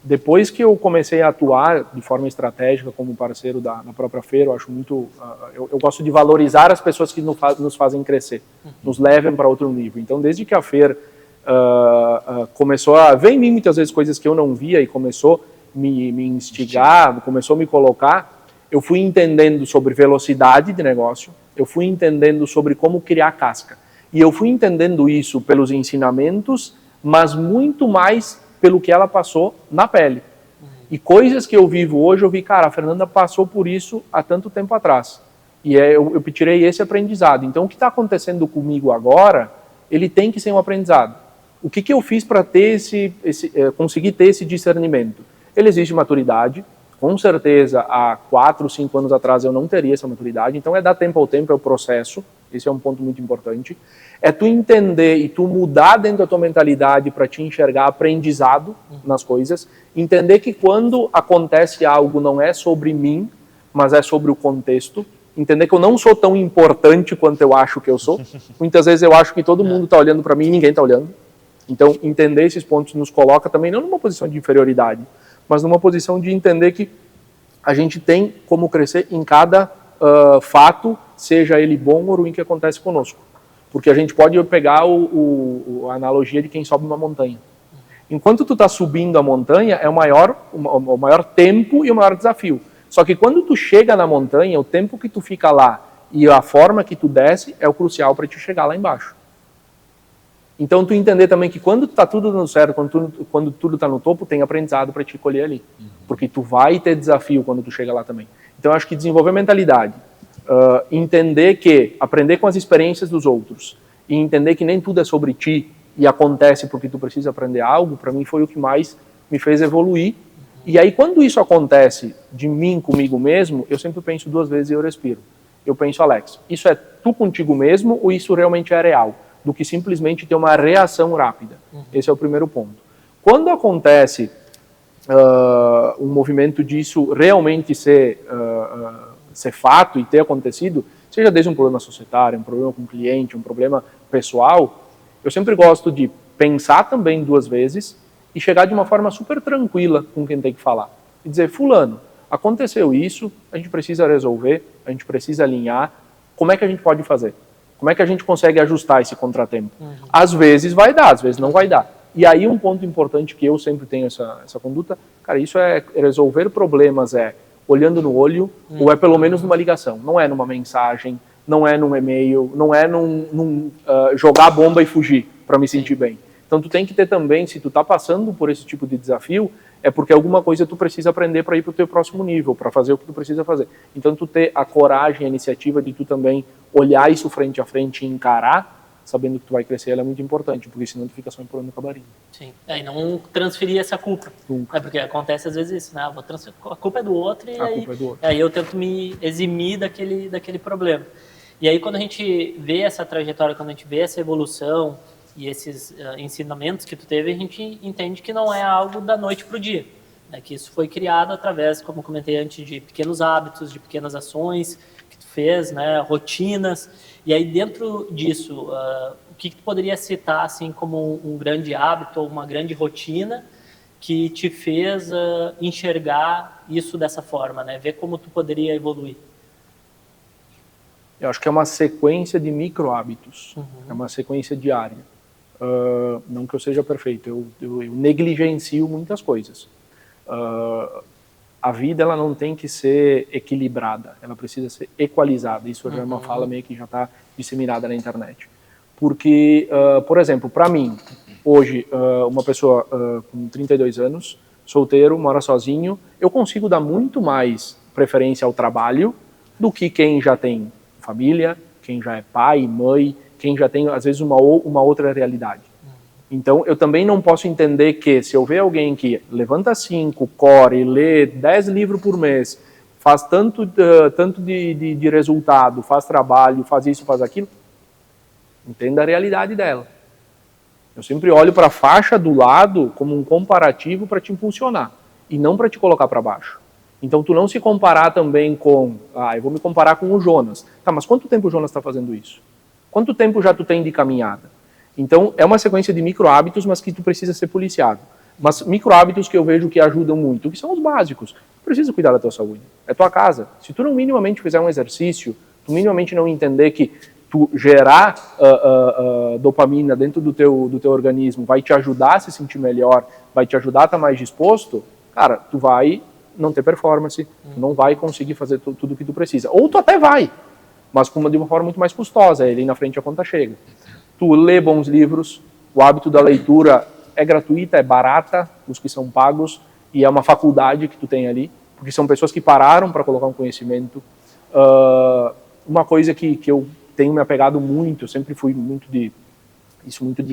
Depois que eu comecei a atuar de forma estratégica como parceiro da própria Feira, eu acho muito, eu gosto de valorizar as pessoas que nos fazem crescer, nos levam para outro nível. Então, desde que a Feira começou a ver em mim muitas vezes coisas que eu não via e começou a me instigar, começou a me colocar, eu fui entendendo sobre velocidade de negócio, eu fui entendendo sobre como criar casca. E eu fui entendendo isso pelos ensinamentos, mas muito mais pelo que ela passou na pele. E coisas que eu vivo hoje, eu vi, cara, a Fernanda passou por isso há tanto tempo atrás. E eu tirei esse aprendizado. Então, o que está acontecendo comigo agora, ele tem que ser um aprendizado. O que eu fiz para ter conseguir ter esse discernimento? Ele exige maturidade. Com certeza, há 4, 5 anos atrás eu não teria essa maturidade. Então, é dar tempo ao tempo, é o processo. Esse é um ponto muito importante. É tu entender e tu mudar dentro da tua mentalidade para te enxergar aprendizado nas coisas. Entender que quando acontece algo não é sobre mim, mas é sobre o contexto. Entender que eu não sou tão importante quanto eu acho que eu sou. Muitas vezes eu acho que todo mundo está olhando para mim e ninguém está olhando. Então, entender esses pontos nos coloca também não numa posição de inferioridade, mas numa posição de entender que a gente tem como crescer em cada fato, seja ele bom ou ruim que acontece conosco. Porque a gente pode pegar a analogia de quem sobe uma montanha. Enquanto tu está subindo a montanha, é o maior tempo e o maior desafio. Só que quando tu chega na montanha, o tempo que tu fica lá e a forma que tu desce é o crucial para te chegar lá embaixo. Então tu entender também que quando está tudo dando certo, quando tudo está no topo, tem aprendizado para te colher ali. Porque tu vai ter desafio quando tu chega lá também. Então eu acho que desenvolver mentalidade, entender que, aprender com as experiências dos outros, e entender que nem tudo é sobre ti e acontece porque tu precisa aprender algo, para mim foi o que mais me fez evoluir. E aí quando isso acontece de mim comigo mesmo, eu sempre penso 2 vezes e eu respiro. Eu penso, Alex, isso é tu contigo mesmo ou isso realmente é real? Do que simplesmente ter uma reação rápida. Esse é o primeiro ponto. Quando acontece um movimento disso realmente ser fato e ter acontecido, seja desde um problema societário, um problema com o cliente, um problema pessoal, eu sempre gosto de pensar também 2 vezes e chegar de uma forma super tranquila com quem tem que falar. E dizer, fulano, aconteceu isso, a gente precisa resolver, a gente precisa alinhar, como é que a gente pode fazer? Como é que a gente consegue ajustar esse contratempo? Às vezes vai dar, às vezes não vai dar. E aí um ponto importante que eu sempre tenho essa conduta, cara, isso é resolver problemas, olhando no olho, ou é pelo menos numa ligação. Não é numa mensagem, não é num e-mail, não é jogar a bomba e fugir para me sentir bem. Então tu tem que ter também, se tu tá passando por esse tipo de desafio, é porque alguma coisa tu precisa aprender para ir para o teu próximo nível, para fazer o que tu precisa fazer. Então tu ter a coragem, a iniciativa de tu também olhar isso frente a frente e encarar, sabendo que tu vai crescer, ela é muito importante, porque senão tu fica só empurrando o cavalinho. Sim, e não transferir essa culpa. É porque acontece às vezes isso, né? Vou transferir, a culpa é do outro e aí eu tento me eximir daquele problema. E aí quando a gente vê essa trajetória, quando a gente vê essa evolução e esses ensinamentos que tu teve, a gente entende que não é algo da noite para o dia. Né? Que isso foi criado através, como eu comentei antes, de pequenos hábitos, de pequenas ações que tu fez, né? Rotinas. E aí dentro disso, o que tu poderia citar assim, como um grande hábito ou uma grande rotina que te fez enxergar isso dessa forma, né? Ver como tu poderia evoluir? Eu acho que é uma sequência de micro hábitos, é uma sequência diária. Não que eu seja perfeito, eu negligencio muitas coisas. A vida ela não tem que ser equilibrada, ela precisa ser equalizada. Isso já é uma fala meio que já está disseminada na internet. Porque, por exemplo, para mim, hoje, uma pessoa com 32 anos, solteiro, mora sozinho, eu consigo dar muito mais preferência ao trabalho do que quem já tem família, quem já é pai, mãe, quem já tem, às vezes, uma outra realidade. Então, eu também não posso entender que se eu ver alguém que levanta 5, core, lê 10 livros por mês, faz tanto de resultado, faz trabalho, faz isso, faz aquilo, entenda a realidade dela. Eu sempre olho para a faixa do lado como um comparativo para te impulsionar e não para te colocar para baixo. Então, tu não se comparar também com, eu vou me comparar com o Jonas. Tá, mas quanto tempo o Jonas está fazendo isso? Quanto tempo já tu tem de caminhada? Então, é uma sequência de micro hábitos, mas que tu precisa ser policiado. Mas micro hábitos que eu vejo que ajudam muito, que são os básicos. Tu precisa cuidar da tua saúde. É tua casa. Se tu não minimamente fizer um exercício, tu minimamente não entender que tu gerar dopamina dentro do teu organismo vai te ajudar a se sentir melhor, vai te ajudar a estar mais disposto, cara, tu vai não ter performance, tu não vai conseguir fazer tudo o que tu precisa. Ou tu até vai, mas de uma forma muito mais custosa, aí ali na frente a conta chega. Tu lê bons livros, o hábito da leitura é gratuita, é barata, os que são pagos, e é uma faculdade que tu tem ali, porque são pessoas que pararam para colocar um conhecimento. Uma coisa que eu tenho me apegado muito, eu sempre fui muito de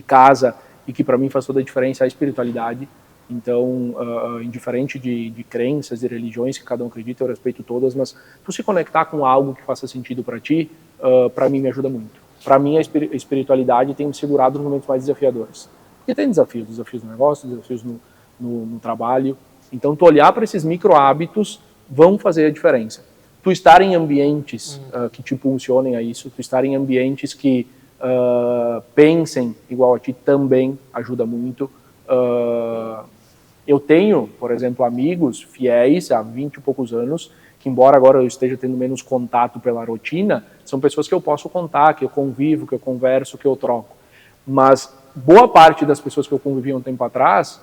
casa, e que para mim faz toda a diferença é a espiritualidade. Então, indiferente de crenças e religiões que cada um acredita, eu respeito todas, mas tu se conectar com algo que faça sentido para ti, para mim me ajuda muito. Para mim a espiritualidade tem me segurado nos momentos mais desafiadores. Porque tem desafios no negócio, desafios no trabalho. Então, tu olhar para esses micro hábitos vão fazer a diferença. Tu estar em ambientes que te impulsionem a isso, tu estar em ambientes que pensem igual a ti também ajuda muito. Eu tenho, por exemplo, amigos fiéis há 20 e poucos anos, que embora agora eu esteja tendo menos contato pela rotina, são pessoas que eu posso contar, que eu convivo, que eu converso, que eu troco. Mas boa parte das pessoas que eu convivi um tempo atrás,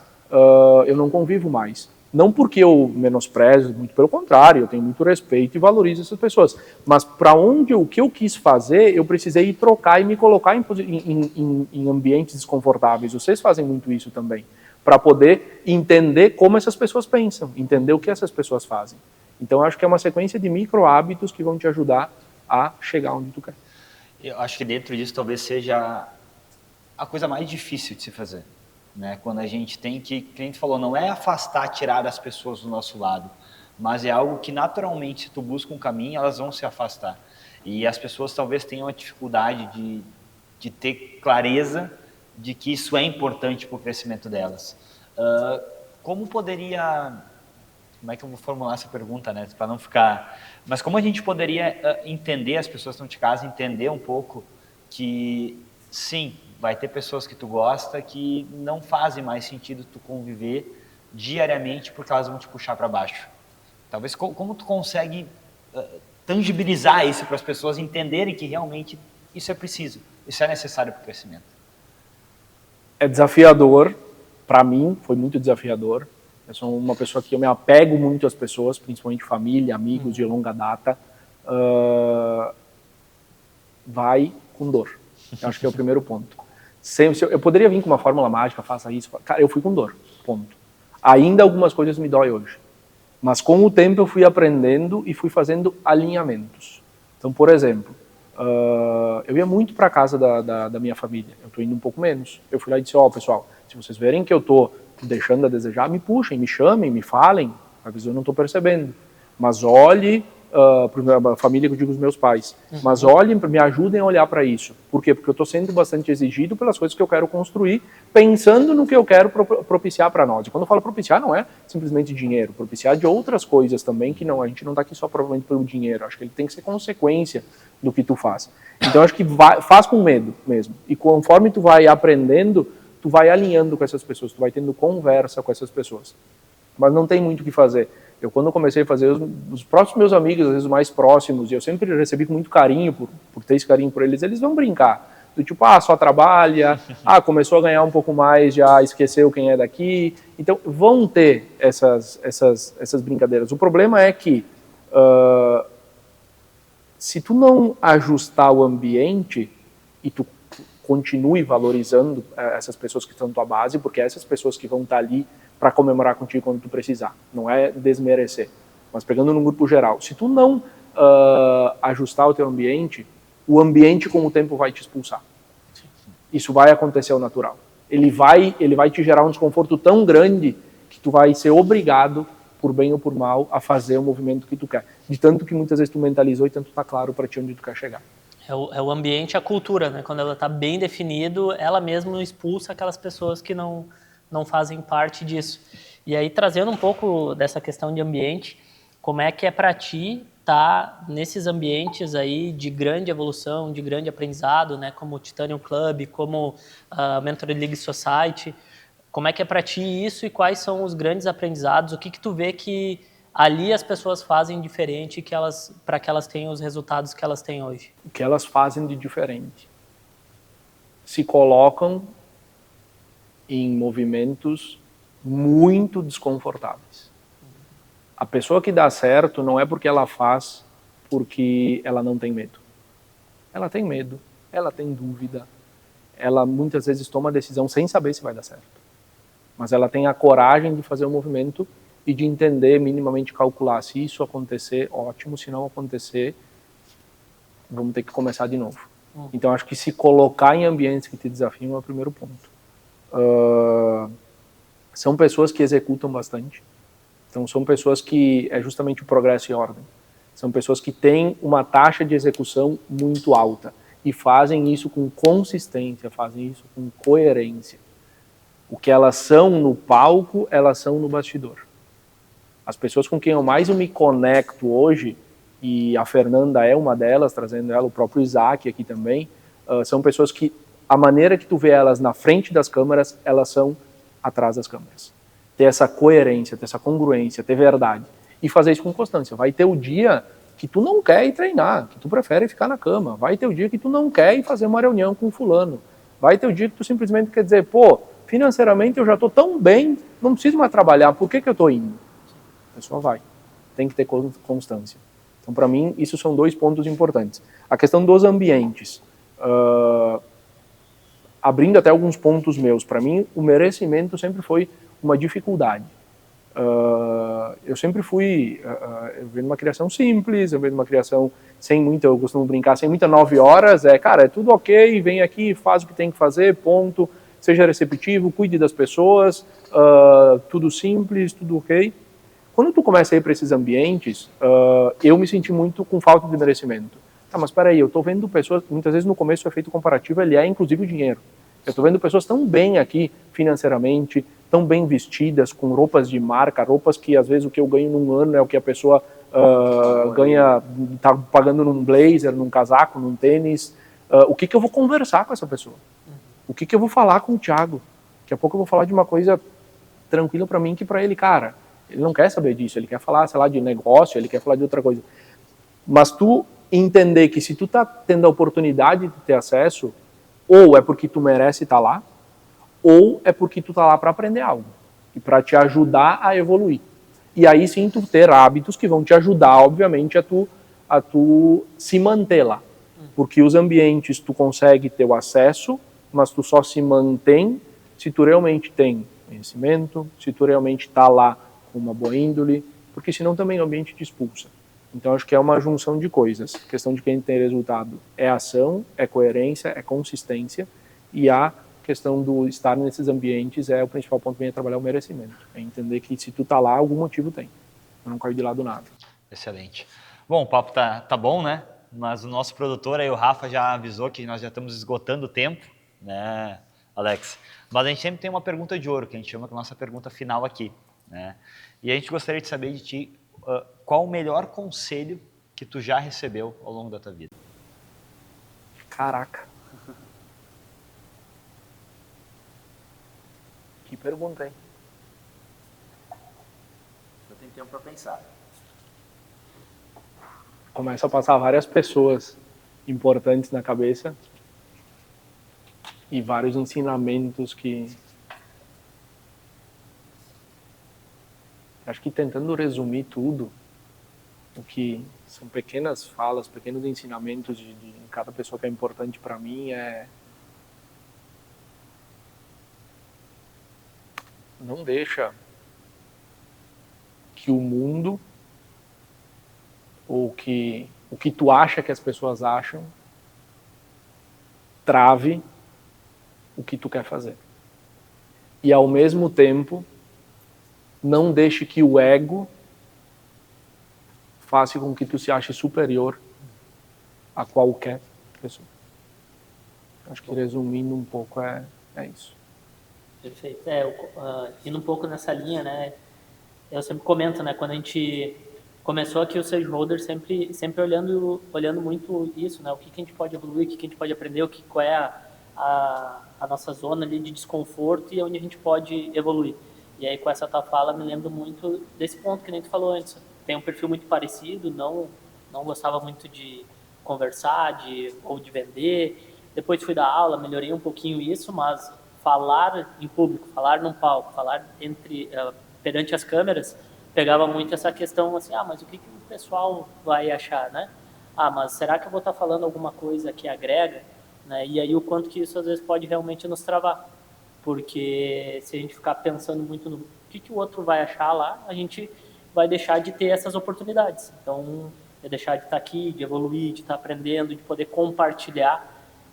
eu não convivo mais. Não porque eu menosprezo, muito pelo contrário, eu tenho muito respeito e valorizo essas pessoas. Mas para o que eu quis fazer, eu precisei ir trocar e me colocar em ambientes desconfortáveis. Vocês fazem muito isso também, para poder entender como essas pessoas pensam, entender o que essas pessoas fazem. Então, eu acho que é uma sequência de micro hábitos que vão te ajudar a chegar onde tu quer. Eu acho que dentro disso talvez seja a coisa mais difícil de se fazer, né? Quando a gente tem que a gente falou, não é afastar, tirar as pessoas do nosso lado, mas é algo que naturalmente, se tu busca um caminho, elas vão se afastar. E as pessoas talvez tenham a dificuldade de ter clareza de que isso é importante para o crescimento delas. Como é que eu vou formular essa pergunta, né? Para não ficar... Mas como a gente poderia entender, as pessoas que estão de casa, entender um pouco que, sim, vai ter pessoas que tu gosta que não fazem mais sentido tu conviver diariamente porque elas vão te puxar para baixo. Talvez como tu consegue tangibilizar isso para as pessoas entenderem que realmente isso é preciso, isso é necessário para o crescimento? É desafiador, para mim foi muito desafiador. Eu sou uma pessoa que eu me apego muito às pessoas, principalmente família, amigos de longa data. Vai com dor. Eu acho que é o primeiro ponto. Eu poderia vir com uma fórmula mágica, faça isso. Cara, eu fui com dor, ponto. Ainda algumas coisas me dói hoje. Mas com o tempo eu fui aprendendo e fui fazendo alinhamentos. Então, por exemplo, eu ia muito para casa da minha família. Eu estou indo um pouco menos. Eu fui lá e disse, pessoal, se vocês verem que eu estou deixando a desejar, me puxem, me chamem, me falem. Às vezes eu não estou percebendo. Mas olhe para a família, que eu digo os meus pais. Mas olhem, me ajudem a olhar para isso. Por quê? Porque eu estou sendo bastante exigido pelas coisas que eu quero construir, pensando no que eu quero propiciar para nós. E quando eu falo propiciar, não é simplesmente dinheiro. Propiciar de outras coisas também, que a gente não está aqui só provavelmente pelo dinheiro. Acho que ele tem que ser consequência do que tu faz. Então, acho que faz com medo mesmo. E conforme tu vai aprendendo, tu vai alinhando com essas pessoas, tu vai tendo conversa com essas pessoas. Mas não tem muito o que fazer. Eu, quando comecei a fazer, os próximos meus amigos, às vezes mais próximos, e eu sempre recebi com muito carinho, por ter esse carinho por eles, eles vão brincar. Do tipo, só trabalha, começou a ganhar um pouco mais, já esqueceu quem é daqui. Então, vão ter essas brincadeiras. O problema é que, se tu não ajustar o ambiente, e tu continue valorizando essas pessoas que estão na tua base, porque é essas pessoas que vão estar ali para comemorar contigo quando tu precisar. Não é desmerecer, mas pegando num grupo geral. Se tu não ajustar o teu ambiente, o ambiente com o tempo vai te expulsar. Isso vai acontecer ao natural. Ele vai te gerar um desconforto tão grande que tu vai ser obrigado, por bem ou por mal, a fazer o movimento que tu quer. De tanto que muitas vezes tu mentalizou e tanto tá claro para ti onde tu quer chegar. É o ambiente, a cultura, né? Quando ela está bem definido, ela mesma expulsa aquelas pessoas que não fazem parte disso. E aí, trazendo um pouco dessa questão de ambiente, como é que é para ti estar nesses ambientes aí de grande evolução, de grande aprendizado, né? Como o Titanium Club, como a Mentor League Society. Como é que é para ti isso e quais são os grandes aprendizados? O que tu vê que ali as pessoas fazem diferente para que elas tenham os resultados que elas têm hoje? O que elas fazem de diferente? Se colocam em movimentos muito desconfortáveis. A pessoa que dá certo não é porque ela faz porque ela não tem medo. Ela tem medo, ela tem dúvida, ela muitas vezes toma a decisão sem saber se vai dar certo. Mas ela tem a coragem de fazer o movimento e de entender, minimamente calcular. Se isso acontecer, ótimo. Se não acontecer, vamos ter que começar de novo. Então, acho que se colocar em ambientes que te desafiam é o primeiro ponto. São pessoas que executam bastante. Então, são pessoas que é justamente o progresso e ordem. São pessoas que têm uma taxa de execução muito alta e fazem isso com consistência, fazem isso com coerência. O que elas são no palco, elas são no bastidor. As pessoas com quem eu mais me conecto hoje, e a Fernanda é uma delas, trazendo ela, o próprio Isaac aqui também, são pessoas que, a maneira que tu vê elas na frente das câmeras, elas são atrás das câmeras. Ter essa coerência, ter essa congruência, ter verdade. E fazer isso com constância. Vai ter o dia que tu não quer ir treinar, que tu prefere ficar na cama. Vai ter o dia que tu não quer ir fazer uma reunião com o fulano. Vai ter o dia que tu simplesmente quer dizer, pô, financeiramente eu já estou tão bem, não preciso mais trabalhar, por que eu estou indo? A pessoa vai. Tem que ter constância. Então, para mim, isso são dois pontos importantes. A questão dos ambientes. Abrindo até alguns pontos meus, para mim, o merecimento sempre foi uma dificuldade. Eu sempre fui, eu venho de uma criação simples, eu venho de uma criação sem muita, eu costumo brincar, sem muita 9 horas, cara, é tudo ok, vem aqui, faz o que tem que fazer, ponto, seja receptivo, cuide das pessoas, tudo simples, tudo ok. Quando tu começa a ir para esses ambientes, eu me senti muito com falta de merecimento. Tá, mas peraí, eu tô vendo pessoas, muitas vezes no começo o efeito comparativo, ele é inclusive o dinheiro. Eu tô vendo pessoas tão bem aqui financeiramente, tão bem vestidas, com roupas de marca, roupas que às vezes o que eu ganho num ano é o que a pessoa ganha, tá pagando num blazer, num casaco, num tênis. O que eu vou conversar com essa pessoa? O que eu vou falar com o Thiago? Daqui a pouco eu vou falar de uma coisa tranquila para mim que para ele, cara, ele não quer saber disso, ele quer falar, sei lá, de negócio, ele quer falar de outra coisa. Mas tu entender que se tu tá tendo a oportunidade de ter acesso, ou é porque tu merece estar lá, ou é porque tu tá lá para aprender algo e para te ajudar a evoluir. E aí sim tu ter hábitos que vão te ajudar, obviamente, a tu se manter lá. Porque os ambientes tu consegue ter o acesso, mas tu só se mantém se tu realmente tem conhecimento, se tu realmente tá lá com uma boa índole, porque senão também o ambiente te expulsa. Então acho que é uma junção de coisas. A questão de quem tem resultado é ação, é coerência, é consistência, e a questão do estar nesses ambientes é o principal ponto que vem a trabalhar o merecimento. É entender que se tu tá lá, algum motivo tem. Eu não caio de lado nada. Excelente. Bom, o papo tá bom, né? Mas o nosso produtor aí, o Rafa, já avisou que nós já estamos esgotando o tempo, né, Alex? Mas a gente sempre tem uma pergunta de ouro, que a gente chama de nossa pergunta final aqui, né? E a gente gostaria de saber de ti qual o melhor conselho que tu já recebeu ao longo da tua vida. Caraca. Que pergunta, hein? Eu tenho tempo para pensar. Começa a passar várias pessoas importantes na cabeça e vários ensinamentos que... Acho que tentando resumir tudo, o que são pequenas falas, pequenos ensinamentos de cada pessoa que é importante para mim, não deixa que o mundo ou que o que tu acha que as pessoas acham trave o que tu quer fazer. E ao mesmo tempo, não deixe que o ego faça com que tu se ache superior a qualquer pessoa. Acho que resumindo um pouco é isso. Perfeito. Indo um pouco nessa linha, né? Eu sempre comento, né? Quando a gente começou aqui o Sage Holder, sempre olhando muito isso, né? O que a gente pode evoluir, o que a gente pode aprender, qual é a nossa zona ali de desconforto e onde a gente pode evoluir. E aí com essa tua fala me lembro muito desse ponto que nem tu falou antes. Tem um perfil muito parecido, não gostava muito de conversar, ou de vender. Depois fui dar aula, melhorei um pouquinho isso, mas falar em público, falar num palco, falar perante as câmeras, pegava muito essa questão assim, mas o que o pessoal vai achar, né? Mas será que eu vou estar falando alguma coisa que agrega? Né? E aí o quanto que isso às vezes pode realmente nos travar. Porque se a gente ficar pensando muito no que o outro vai achar lá, a gente vai deixar de ter essas oportunidades. Então, é deixar de estar aqui, de evoluir, de estar aprendendo, de poder compartilhar.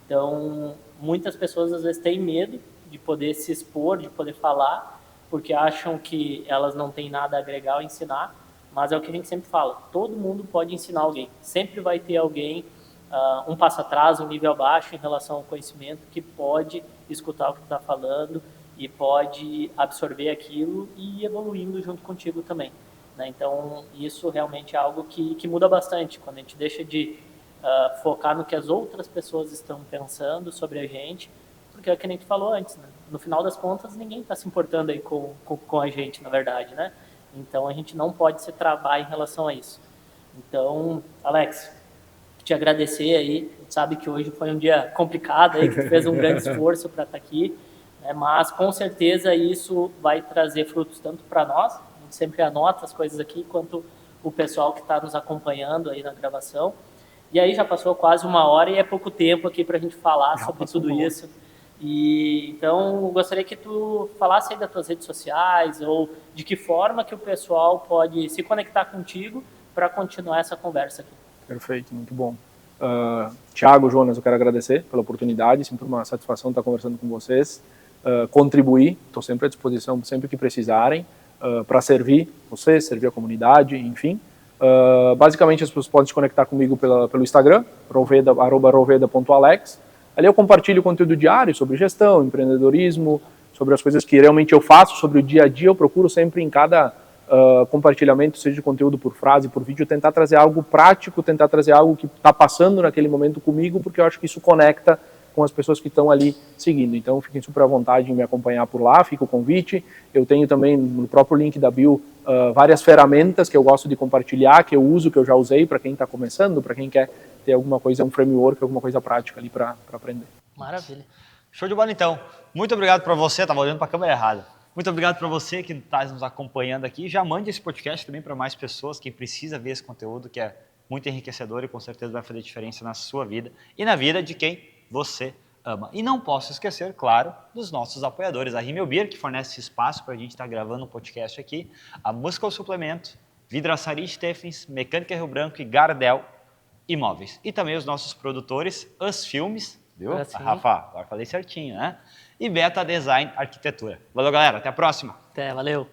Então, muitas pessoas às vezes têm medo de poder se expor, de poder falar, porque acham que elas não têm nada a agregar ou ensinar, mas é o que a gente sempre fala, todo mundo pode ensinar alguém, sempre vai ter alguém um passo atrás, um nível abaixo em relação ao conhecimento, que pode escutar o que tu está falando e pode absorver aquilo e ir evoluindo junto contigo também. Né? Então, isso realmente é algo que muda bastante, quando a gente deixa de focar no que as outras pessoas estão pensando sobre a gente, porque é o que a gente falou antes, né? No final das contas, ninguém está se importando aí com a gente, na verdade, né? Então, a gente não pode se travar em relação a isso. Então, Alex, te agradecer aí, sabe que hoje foi um dia complicado aí, que tu fez um grande esforço para estar aqui, né? Mas com certeza isso vai trazer frutos tanto para nós, a gente sempre anota as coisas aqui, quanto o pessoal que está nos acompanhando aí na gravação. E aí já passou quase 1 hora e é pouco tempo aqui para a gente falar sobre tudo isso. E então eu gostaria que tu falasse aí das tuas redes sociais ou de que forma que o pessoal pode se conectar contigo para continuar essa conversa aqui. Perfeito, muito bom. Thiago, Jonas, eu quero agradecer pela oportunidade, sempre uma satisfação estar conversando com vocês, contribuir, estou sempre à disposição, sempre que precisarem, para servir vocês, servir a comunidade, enfim. Basicamente as pessoas podem se conectar comigo pelo Instagram, @roveda.alex. Ali eu compartilho conteúdo diário sobre gestão, empreendedorismo, sobre as coisas que realmente eu faço, sobre o dia a dia. Eu procuro sempre em cada compartilhamento, seja de conteúdo por frase, por vídeo, tentar trazer algo prático, tentar trazer algo que está passando naquele momento comigo, porque eu acho que isso conecta com as pessoas que estão ali seguindo. Então fiquem super à vontade em me acompanhar por lá, fica o convite. Eu tenho também no próprio link da bio várias ferramentas que eu gosto de compartilhar, que eu uso, que eu já usei para quem está começando, para quem quer ter alguma coisa, um framework, alguma coisa prática ali para aprender. Maravilha. Show de bola então. Muito obrigado para você, estava olhando para a câmera errada. Muito obrigado para você que está nos acompanhando aqui. Já mande esse podcast também para mais pessoas, quem precisa ver esse conteúdo, que é muito enriquecedor e com certeza vai fazer diferença na sua vida e na vida de quem você ama. E não posso esquecer, claro, dos nossos apoiadores. A Rimmel Beer, que fornece esse espaço para a gente estar gravando um podcast aqui. A Muscle Suplemento, Vidraçaria Steffens, Mecânica Rio Branco e Gardel Imóveis. E também os nossos produtores, Us Filmes, viu? Rafa, agora falei certinho, né? E Beta Design Arquitetura. Valeu, galera. Até a próxima. Até, valeu.